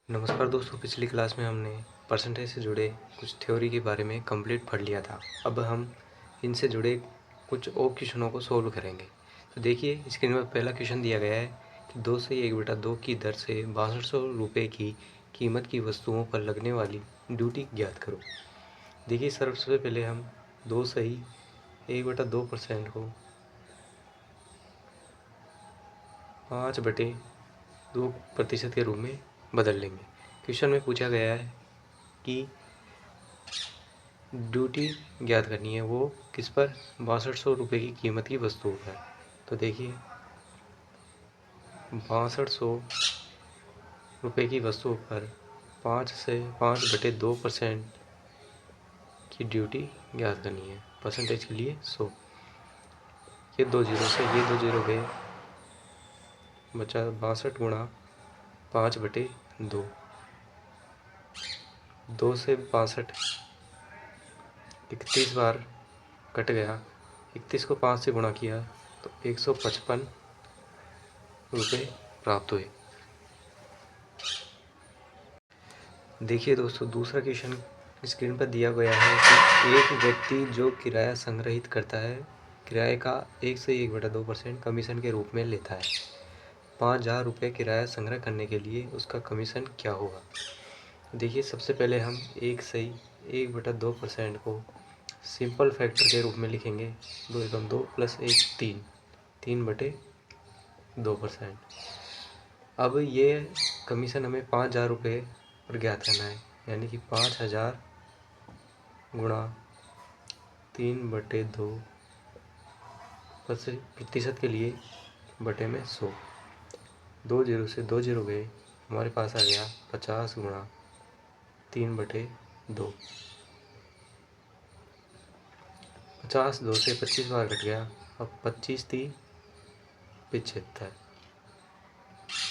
नमस्कार दोस्तों, पिछली क्लास में हमने परसेंटेज से जुड़े कुछ थ्योरी के बारे में कंप्लीट पढ़ लिया था। अब हम इनसे जुड़े कुछ और क्वेश्चनों को सोल्व करेंगे। तो देखिए, स्क्रीन पर पहला क्वेश्चन दिया गया है कि 2 से 1/2 की दर से 6200 रुपये की कीमत की वस्तुओं पर लगने वाली ड्यूटी ज्ञात करो। देखिए, सबसे पहले हम 2 सही 1/2% को 5/2% के रूप में बदल लेंगे। क्वेश्चन में पूछा गया है कि ड्यूटी ज्ञात करनी है, वो किस पर? 6200 रुपये की कीमत की वस्तुओं पर। तो देखिए, 6200 रुपये की वस्तुओं पर 5/2% की ड्यूटी ज्ञात करनी है। परसेंटेज के लिए 100। ये 2 जीरो से ये 2 जीरो गए, बचा 62 गुणा 5/2। 2 से 62 31 बार कट गया। 31 को 5 से गुणा किया तो 155 रुपये प्राप्त हुए। देखिए दोस्तों, दूसरा क्वेश्चन स्क्रीन पर दिया गया है कि एक व्यक्ति जो किराया संग्रहित करता है, किराए का 1 से 1/2% कमीशन के रूप में लेता है। 5000 रुपये किराया संग्रह करने के लिए उसका कमीशन क्या होगा? देखिए, सबसे पहले हम 1 सही 1/2% को सिंपल फैक्टर के रूप में लिखेंगे। 2 एकम 2 प्लस 1 3, 3/2%। अब ये कमीशन हमें 5000 रुपये पर ज्ञात करना है, यानी कि 5000 गुणा 3/2 प्रतिशत के लिए बटे में 100। 2 जीरो से 2 जीरो गए, हमारे पास आ गया 50 गुणा 3/2। 50 2 से 25 बार कट गया। अब 25 3 75,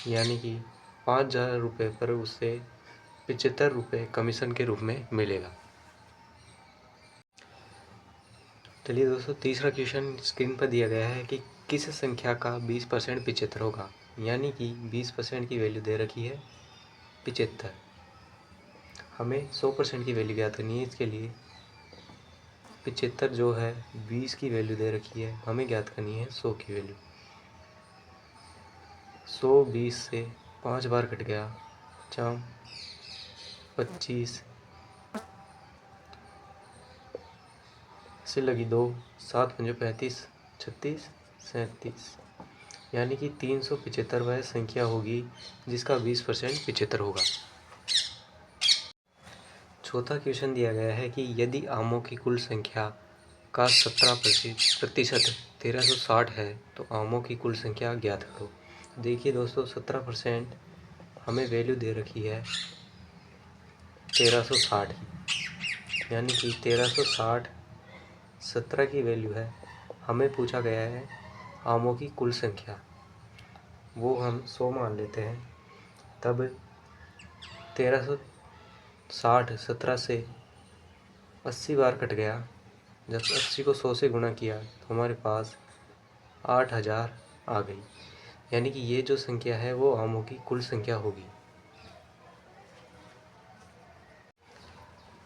यानी कि 5000 रुपये पर उससे 75 रुपये कमीशन के रूप में मिलेगा। चलिए दोस्तों, तीसरा क्वेश्चन स्क्रीन पर दिया गया है कि किस संख्या का 20% 75 होगा, यानी कि 20% की वैल्यू दे रखी है 75। हमें 100% की वैल्यू ज्ञात करनी है। इसके लिए 75 जो है 20 की वैल्यू दे रखी है, हमें ज्ञात करनी है 100 की वैल्यू। 100 20 से 5 बार कट गया, 25 से लगी 2, 7 पंजे 35, 36 37, यानी कि 375 वह संख्या होगी जिसका 20% 75 होगा। चौथा क्वेश्चन दिया गया है कि यदि आमों की कुल संख्या का 17% 1360 है तो आमों की कुल संख्या ज्ञात करो। देखिए दोस्तों, 17% हमें वैल्यू दे रखी है 1360 की, यानी कि 1360 17 की वैल्यू है। हमें पूछा गया है आमों की कुल संख्या, वो हम 100 मान लेते हैं। तब 1360 17 से 80 बार कट गया। जब 80 को 100 से गुणा किया तो हमारे पास 8000 आ गई, यानी कि ये जो संख्या है वो आमों की कुल संख्या होगी।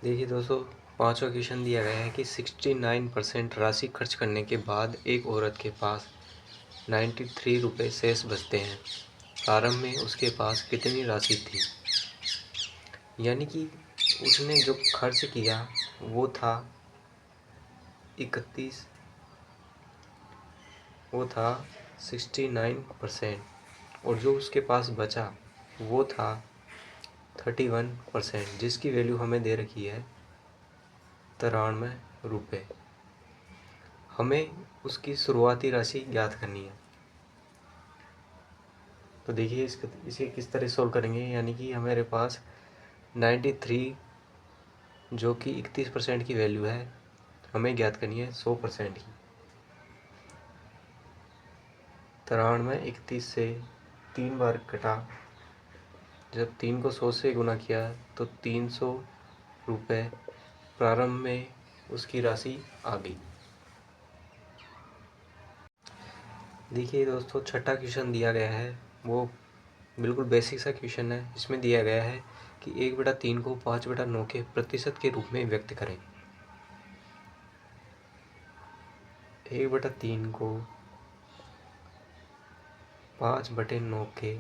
देखिए दोस्तों, पांचवा क्वेश्चन दिया गया है कि 69% राशि खर्च करने के बाद एक औरत के पास 93 रुपये शेष बचते हैं। प्रारंभ में उसके पास कितनी राशि थी? यानी कि उसने जो खर्च किया वो था 69%, और जो उसके पास बचा वो था 31%, जिसकी वैल्यू हमें दे रखी है 93 रुपये। हमें उसकी शुरुआती राशि ज्ञात करनी है। तो देखिए, इसे किस तरह सॉल्व करेंगे, यानी कि हमारे पास 93 जो कि 31% की वैल्यू है, हमें ज्ञात करनी है 100% की। 93 31 से 3 बार कटा, जब 3 को 100 से गुना किया तो 300 रुपये प्रारंभ में उसकी राशि आ गई। देखिए दोस्तों, छठा क्वेश्चन दिया गया है, वो बिल्कुल बेसिक सा क्वेश्चन है। इसमें दिया गया है कि 1/3 को 5/9 के प्रतिशत के रूप में व्यक्त करें। 1/3 को 5/9 के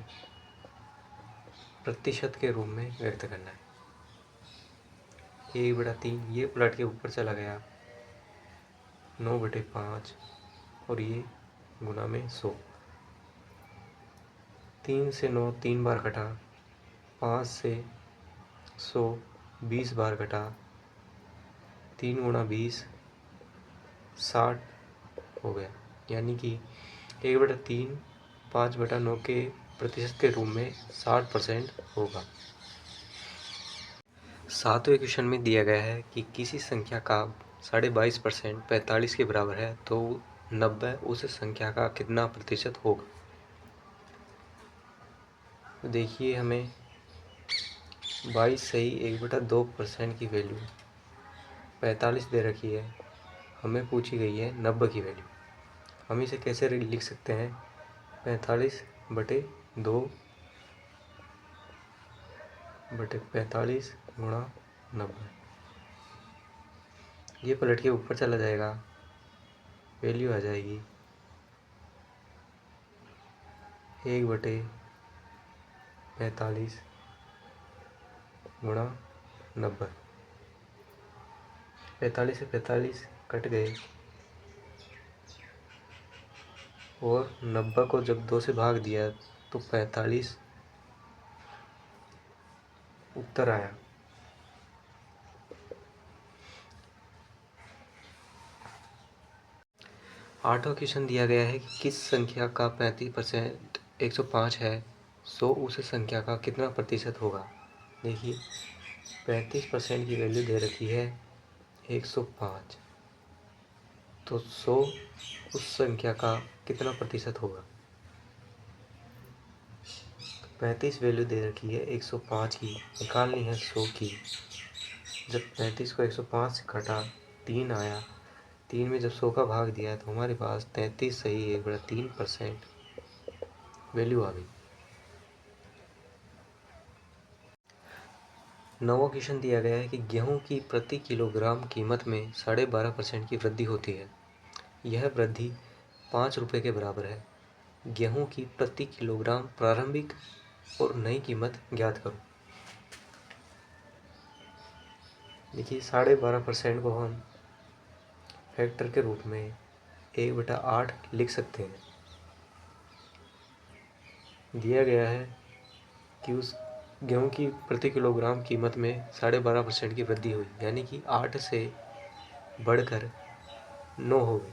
प्रतिशत के रूप में व्यक्त करना है। 1/3 ये पलट के ऊपर चला गया, 9/5 और ये गुना में 100। 3 से 9 3 बार कटा, 5 से 100 20 बार कटा, 3 गुणा 20 60 हो गया। यानी कि 1/3 5/9 के प्रतिशत के रूप में 60% होगा। 7वें क्वेश्चन में दिया गया है कि किसी संख्या का 22.5% 45 के बराबर है तो 90 उस संख्या का कितना प्रतिशत होगा। तो देखिए, हमें 22 सही 1/2% की वैल्यू 45 दे रखी है, हमें पूछी गई है 90 की वैल्यू। हम इसे कैसे लिख सकते हैं, 45/2/45 गुणा 90। ये पलट के ऊपर चला जाएगा, वैल्यू आ जाएगी 1/45 गुणा 90। 45 से 45 कट गए और 90 को जब 2 से भाग दिया तो 45 उत्तर आया। 8वां क्वेश्चन दिया गया है कि किस संख्या का 35% 105 है, सो उस संख्या का कितना प्रतिशत होगा। देखिए, 35% की वैल्यू दे रखी है 105, तो 100 उस संख्या का कितना प्रतिशत होगा। 35 वैल्यू दे रखी है 105 की, निकालनी है 100 की। जब 35 को 105 से घटा 3 आया, 3 में जब 100 का भाग दिया तो हमारे पास 33 सही 1/3% वैल्यू आ गई। 9वां क्वेश्चन दिया गया है कि गेहूं की प्रति किलोग्राम कीमत में 12.5% की वृद्धि होती है। यह वृद्धि 5 रुपये के बराबर है। गेहूं की प्रति किलोग्राम प्रारंभिक और नई कीमत ज्ञात करो। देखिए, 12.5% को हम फैक्टर के रूप में 1/8 लिख सकते हैं। दिया गया है कि उस गेहूं की प्रति किलोग्राम कीमत में 12.5% की वृद्धि हुई, यानी कि 8 से बढ़कर 9 हो गई।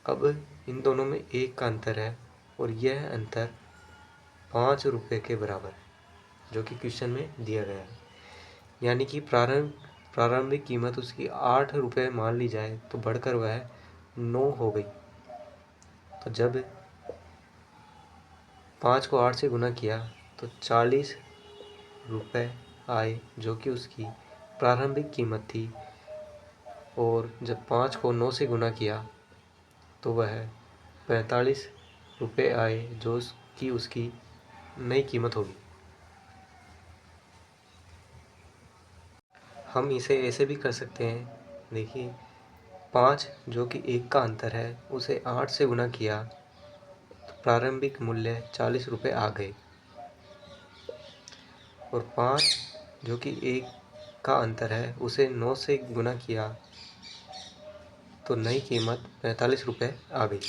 अब इन दोनों में 1 का अंतर है और यह अंतर 5 रुपये के बराबर है, जो कि क्वेश्चन में दिया गया है। यानी कि प्रारंभिक कीमत उसकी 8 रुपये मान ली जाए तो बढ़कर वह 9 हो गई। तो जब 5 को 8 से गुना किया तो 40 रुपये आए, जो कि उसकी प्रारंभिक कीमत थी। और जब 5 को 9 से गुना किया तो वह 45 रुपये आए, जो कि उसकी नई कीमत होगी। हम इसे ऐसे भी कर सकते हैं। देखिए, 5 जो कि 1 का अंतर है उसे 8 से गुना किया तो प्रारंभिक मूल्य 40 रुपये आ गए। और 5 जो कि 1 का अंतर है उसे 9 से गुना किया तो नई कीमत 45 रुपये आ गई।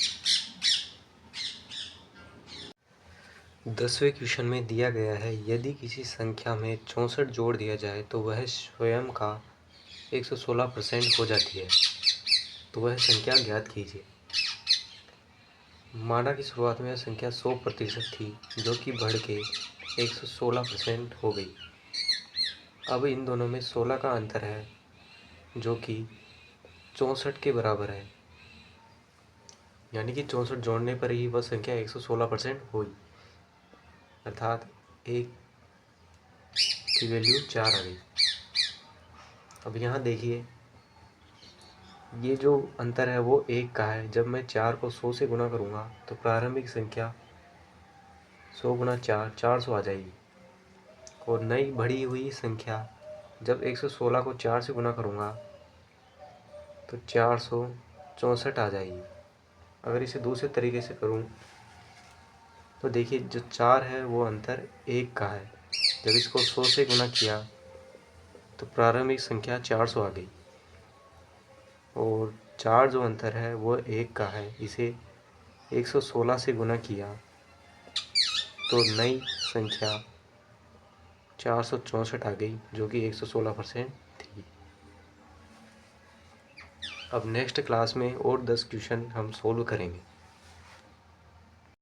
10वें क्वेश्चन में दिया गया है, यदि किसी संख्या में 64 जोड़ दिया जाए तो वह स्वयं का 116% हो जाती है, तो वह संख्या ज्ञात कीजिए। माना कि शुरुआत में यह संख्या 100% थी, जो कि बढ़ के 116% हो गई। अब इन दोनों में 16 का अंतर है, जो कि 64 के बराबर है। यानी कि 64 जोड़ने पर ही वह संख्या 116% हुई, अर्थात 1 की वैल्यू 4 आ गई। अब यहाँ देखिए, ये जो अंतर है वो 1 का है। जब मैं 4 को 100 से गुना करूँगा तो प्रारंभिक संख्या 100 गुना 4 400 आ जाएगी। और नई बढ़ी हुई संख्या जब 116 को 4 से गुना करूँगा तो 464 आ जाएगी। अगर इसे दूसरे तरीके से करूँ तो देखिए जो 4 है वो अंतर 1 का है। जब इसको 100 से गुना किया तो प्रारंभिक संख्या 400 आ गई। और 4 जो अंतर है वो 1 का है। इसे 116 से गुना किया तो नई संख्या 464 आ गई, जो कि 116% थी। अब नेक्स्ट क्लास में और 10 क्वेश्चन हम सोल्व करेंगे।